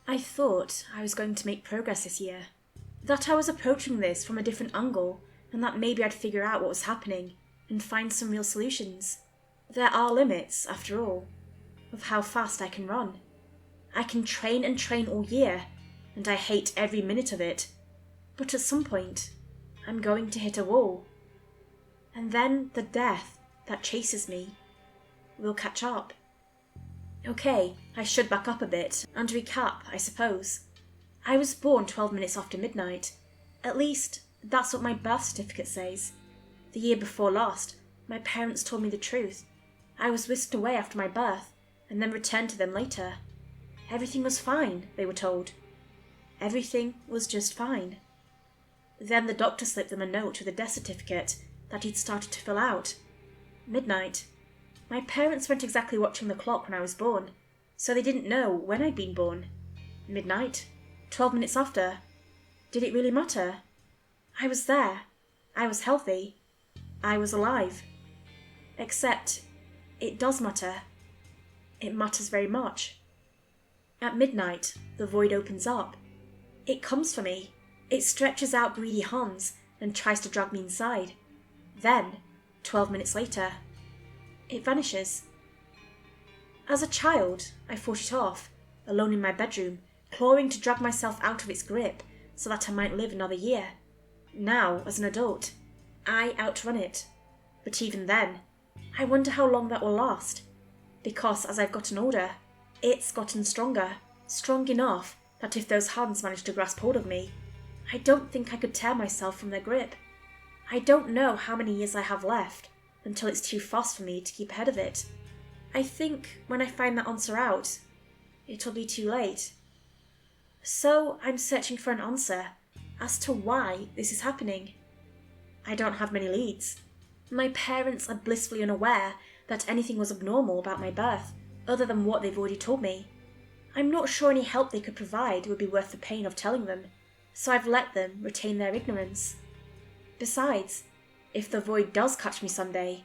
I thought I was going to make progress this year. That I was approaching this from a different angle, and that maybe I'd figure out what was happening and find some real solutions. There are limits, after all, of how fast I can run. I can train and train all year, and I hate every minute of it. But at some point, I'm going to hit a wall. And then the death that chases me will catch up. Okay, I should back up a bit and recap, I suppose. I was born 12 minutes after midnight. At least, that's what my birth certificate says. The year before last, my parents told me the truth. I was whisked away after my birth, and then returned to them later. Everything was fine, they were told. Everything was just fine. Then the doctor slipped them a note with a death certificate that he'd started to fill out. Midnight. My parents weren't exactly watching the clock when I was born, so they didn't know when I'd been born. Midnight. 12 minutes after. Did it really matter? I was there. I was healthy. I was alive. Except, it does matter. It matters very much. At midnight, the void opens up. It comes for me. It stretches out greedy hands and tries to drag me inside. Then, 12 minutes later, it vanishes. As a child, I fought it off, alone in my bedroom, clawing to drag myself out of its grip so that I might live another year. Now, as an adult, I outrun it. But even then, I wonder how long that will last. Because as I've gotten older, it's gotten stronger. Strong enough that if those hands managed to grasp hold of me, I don't think I could tear myself from their grip. I don't know how many years I have left until it's too fast for me to keep ahead of it. I think when I find that answer out, it'll be too late. So I'm searching for an answer as to why this is happening. I don't have many leads. My parents are blissfully unaware that anything was abnormal about my birth, other than what they've already told me. I'm not sure any help they could provide would be worth the pain of telling them, so I've let them retain their ignorance. Besides, if the void does catch me someday,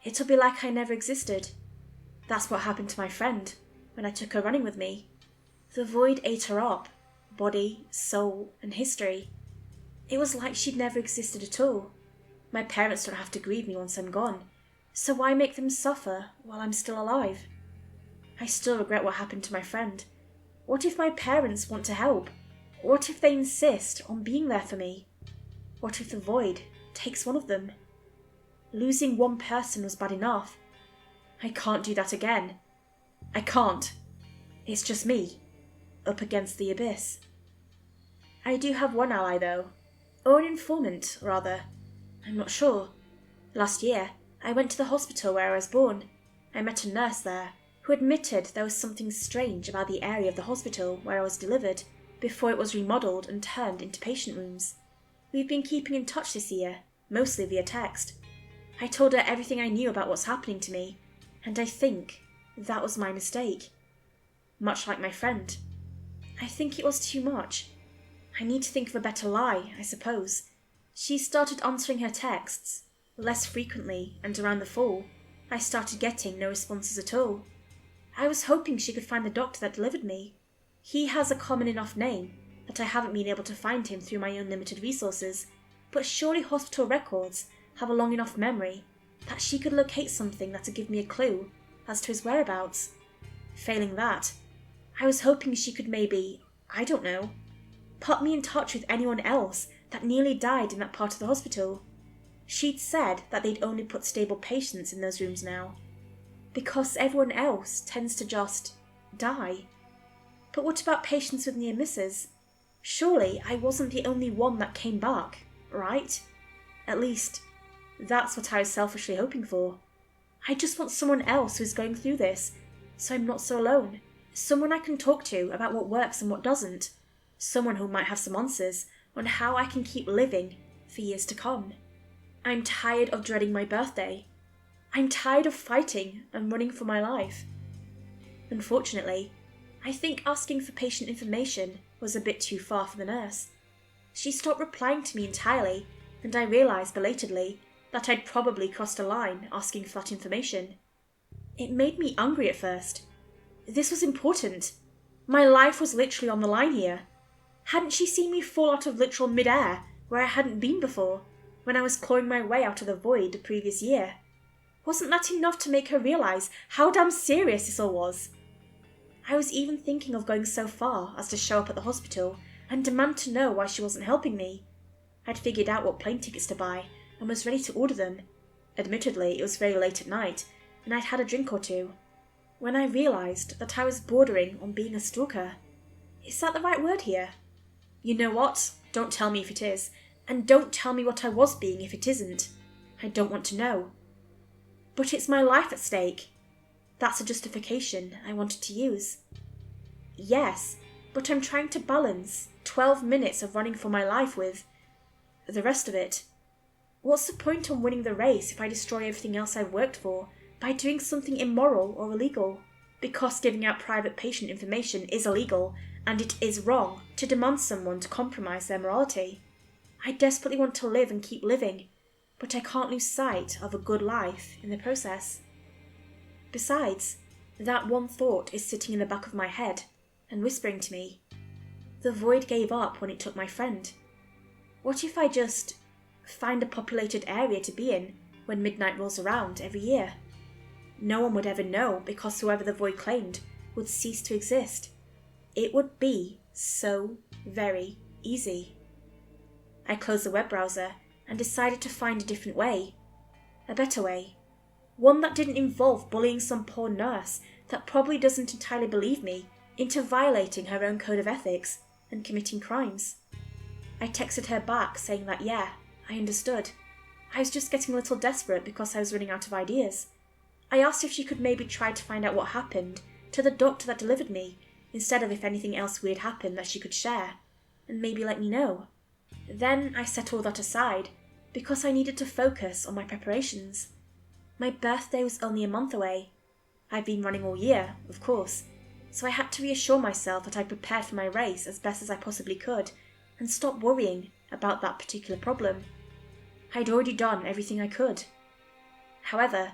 it'll be like I never existed. That's what happened to my friend when I took her running with me. The void ate her up, body, soul, and history. It was like she'd never existed at all. My parents don't have to grieve me once I'm gone, so why make them suffer while I'm still alive? I still regret what happened to my friend. What if my parents want to help? What if they insist on being there for me? What if the void takes one of them? Losing one person was bad enough. I can't do that again. I can't. It's just me, up against the abyss. I do have one ally though, or an informant, rather. I'm not sure. Last year, I went to the hospital where I was born. I met a nurse there who admitted there was something strange about the area of the hospital where I was delivered before it was remodelled and turned into patient rooms. We've been keeping in touch this year, mostly via text. I told her everything I knew about what's happening to me, and I think that was my mistake. Much like my friend. I think it was too much. I need to think of a better lie, I suppose. She started answering her texts, less frequently, and around the fall, I started getting no responses at all. I was hoping she could find the doctor that delivered me. He has a common enough name that I haven't been able to find him through my own limited resources, but surely hospital records have a long enough memory that she could locate something that would give me a clue as to his whereabouts. Failing that, I was hoping she could maybe, I don't know, put me in touch with anyone else that nearly died in that part of the hospital. She'd said that they'd only put stable patients in those rooms now, because everyone else tends to just die. But what about patients with near misses? Surely I wasn't the only one that came back, right? At least, that's what I was selfishly hoping for. I just want someone else who's going through this, so I'm not so alone. Someone I can talk to about what works and what doesn't. Someone who might have some answers on how I can keep living for years to come. I'm tired of dreading my birthday. I'm tired of fighting and running for my life. Unfortunately, I think asking for patient information was a bit too far for the nurse. She stopped replying to me entirely, and I realised belatedly that I'd probably crossed a line asking for that information. It made me angry at first. This was important. My life was literally on the line here. Hadn't she seen me fall out of literal mid-air where I hadn't been before, when I was clawing my way out of the void the previous year? Wasn't that enough to make her realise how damn serious this all was? I was even thinking of going so far as to show up at the hospital and demand to know why she wasn't helping me. I'd figured out what plane tickets to buy and was ready to order them. Admittedly, it was very late at night, and I'd had a drink or two, when I realised that I was bordering on being a stalker. Is that the right word here? You know what? Don't tell me if it is, and don't tell me what I was being if it isn't. I don't want to know. But it's my life at stake. That's a justification I wanted to use. Yes, but I'm trying to balance 12 minutes of running for my life with the rest of it. What's the point on winning the race if I destroy everything else I've worked for by doing something immoral or illegal? Because giving out private patient information is illegal, and it is wrong to demand someone to compromise their morality. I desperately want to live and keep living, but I can't lose sight of a good life in the process. Besides, that one thought is sitting in the back of my head and whispering to me. The void gave up when it took my friend. What if I just find a populated area to be in when midnight rolls around every year? No one would ever know because whoever the void claimed would cease to exist. It would be so very easy. I closed the web browser and decided to find a different way. A better way. One that didn't involve bullying some poor nurse that probably doesn't entirely believe me into violating her own code of ethics and committing crimes. I texted her back saying that yeah, I understood. I was just getting a little desperate because I was running out of ideas. I asked if she could maybe try to find out what happened to the doctor that delivered me, instead of if anything else weird happened that she could share, and maybe let me know. Then I set all that aside, because I needed to focus on my preparations. My birthday was only a month away. I've been running all year, of course, so I had to reassure myself that I prepared for my race as best as I possibly could, and stop worrying about that particular problem. I'd already done everything I could. However,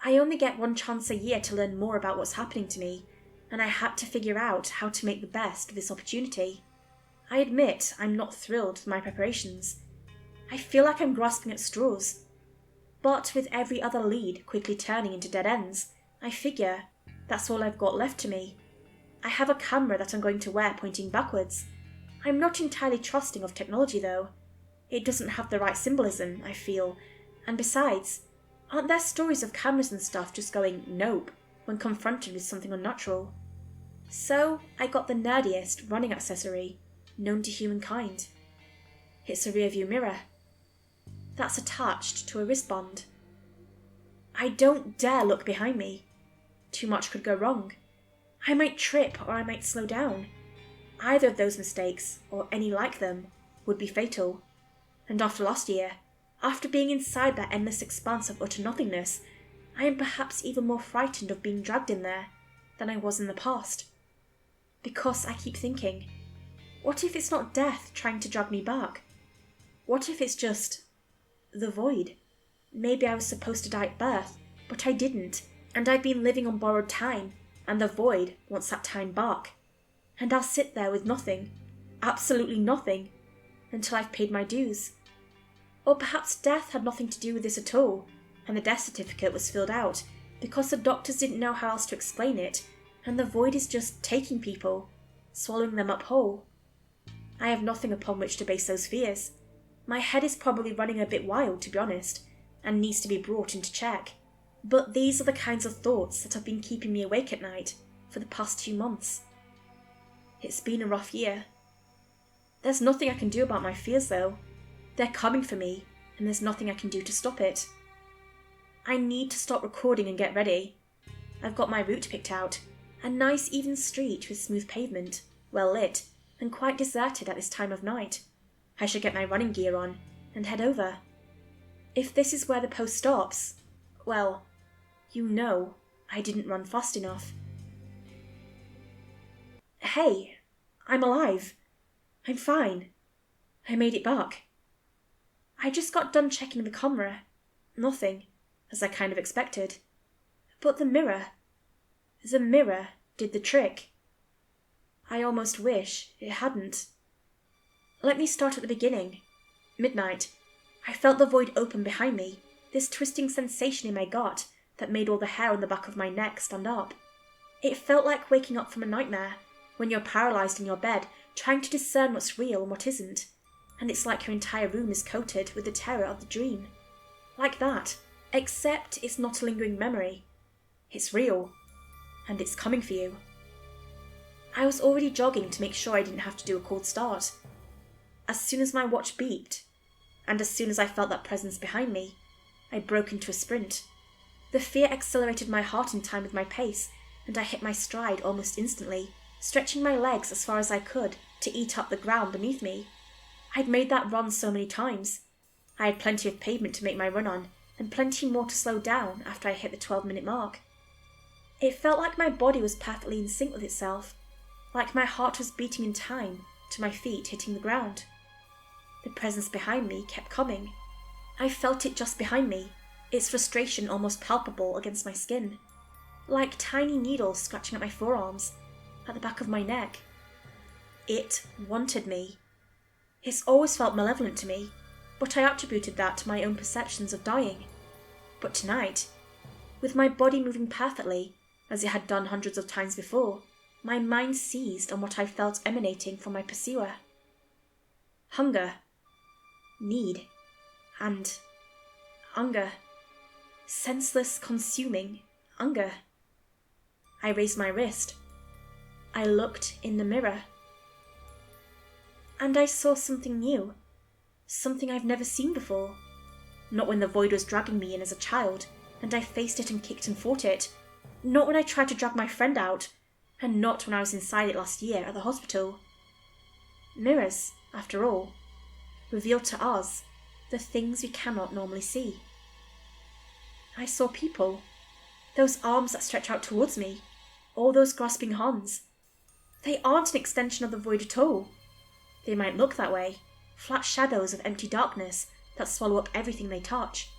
I only get one chance a year to learn more about what's happening to me, and I had to figure out how to make the best of this opportunity. I admit I'm not thrilled with my preparations. I feel like I'm grasping at straws. But with every other lead quickly turning into dead ends, I figure that's all I've got left to me. I have a camera that I'm going to wear pointing backwards. I'm not entirely trusting of technology though. It doesn't have the right symbolism, I feel, and besides, aren't there stories of cameras and stuff just going nope when confronted with something unnatural? So I got the nerdiest running accessory known to humankind. It's a rearview mirror that's attached to a wristband. I don't dare look behind me. Too much could go wrong. I might trip or I might slow down. Either of those mistakes, or any like them, would be fatal. And after last year, after being inside that endless expanse of utter nothingness, I am perhaps even more frightened of being dragged in there than I was in the past. Because I keep thinking, what if it's not death trying to drag me back? What if it's just the void? Maybe I was supposed to die at birth, but I didn't, and I've been living on borrowed time, and the void wants that time back. And I'll sit there with nothing, absolutely nothing, until I've paid my dues. Or perhaps death had nothing to do with this at all, and the death certificate was filled out because the doctors didn't know how else to explain it, and the void is just taking people, swallowing them up whole. I have nothing upon which to base those fears. My head is probably running a bit wild, to be honest, and needs to be brought into check. But these are the kinds of thoughts that have been keeping me awake at night for the past 2 months. It's been a rough year. There's nothing I can do about my fears, though. They're coming for me, and there's nothing I can do to stop it. I need to stop recording and get ready. I've got my route picked out, a nice even street with smooth pavement, well lit, and quite deserted at this time of night. I should get my running gear on and head over. If this is where the post stops, well, you know I didn't run fast enough. Hey, I'm alive. I'm fine. I made it back. I just got done checking the camera. Nothing, as I kind of expected. But the mirror did the trick. I almost wish it hadn't. Let me start at the beginning. Midnight. I felt the void open behind me, this twisting sensation in my gut that made all the hair on the back of my neck stand up. It felt like waking up from a nightmare, when you're paralysed in your bed, trying to discern what's real and what isn't, and it's like your entire room is coated with the terror of the dream. Like that, except it's not a lingering memory. It's real, and it's coming for you. I was already jogging to make sure I didn't have to do a cold start. As soon as my watch beeped, and as soon as I felt that presence behind me, I broke into a sprint. The fear accelerated my heart in time with my pace, and I hit my stride almost instantly, stretching my legs as far as I could to eat up the ground beneath me. I'd made that run so many times. I had plenty of pavement to make my run on, and plenty more to slow down after I hit the 12-minute mark. It felt like my body was perfectly in sync with itself, like my heart was beating in time to my feet hitting the ground. The presence behind me kept coming. I felt it just behind me, its frustration almost palpable against my skin, like tiny needles scratching at my forearms, at the back of my neck. It wanted me. It's always felt malevolent to me, but I attributed that to my own perceptions of dying. But tonight, with my body moving perfectly, as it had done hundreds of times before, my mind seized on what I felt emanating from my pursuer. Hunger, need, and anger. Senseless, consuming anger. I raised my wrist. I looked in the mirror. And I saw something new. Something I've never seen before. Not when the void was dragging me in as a child, and I faced it and kicked and fought it. Not when I tried to drag my friend out, and not when I was inside it last year at the hospital. Mirrors, after all, reveal to us the things we cannot normally see. I saw people, those arms that stretch out towards me, all those grasping hands. They aren't an extension of the void at all. They might look that way, flat shadows of empty darkness that swallow up everything they touch.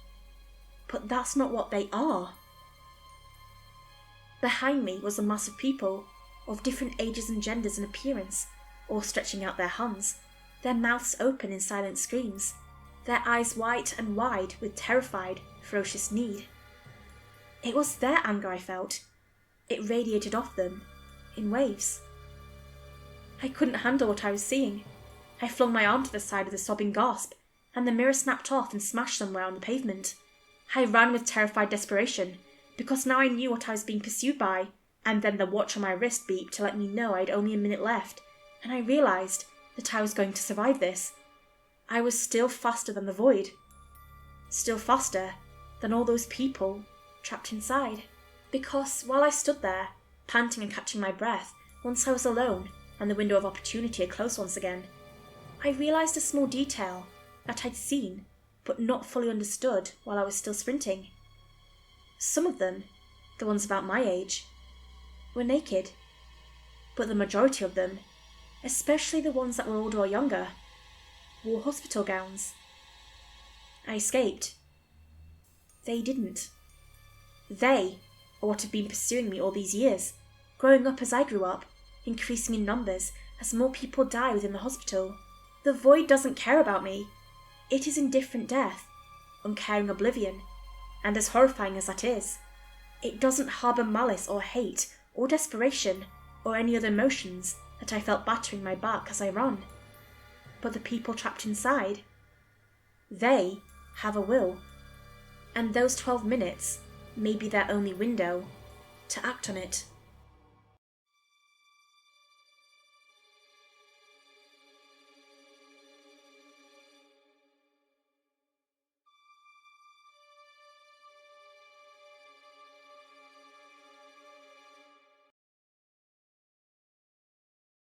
But that's not what they are. Behind me was a mass of people, of different ages and genders and appearance, all stretching out their hands, their mouths open in silent screams, their eyes white and wide with terrified, ferocious need. It was their anger I felt. It radiated off them, in waves. I couldn't handle what I was seeing. I flung my arm to the side with a sobbing gasp, and the mirror snapped off and smashed somewhere on the pavement. I ran with terrified desperation, because now I knew what I was being pursued by, and then the watch on my wrist beeped to let me know I had only a minute left, and I realised that I was going to survive this. I was still faster than the void. Still faster than all those people trapped inside. Because while I stood there, panting and catching my breath, once I was alone and the window of opportunity had closed once again, I realised a small detail that I'd seen but not fully understood while I was still sprinting. Some of them, the ones about my age, were naked, but the majority of them, especially the ones that were older or younger, wore hospital gowns. I escaped. They didn't. They are what have been pursuing me all these years, growing up as I grew up, increasing in numbers as more people die within the hospital. The void doesn't care about me. It is indifferent death, uncaring oblivion, and as horrifying as that is, it doesn't harbour malice or hate or desperation or any other emotions that I felt battering my back as I ran. But the people trapped inside, they have a will, and those 12 minutes may be their only window to act on it.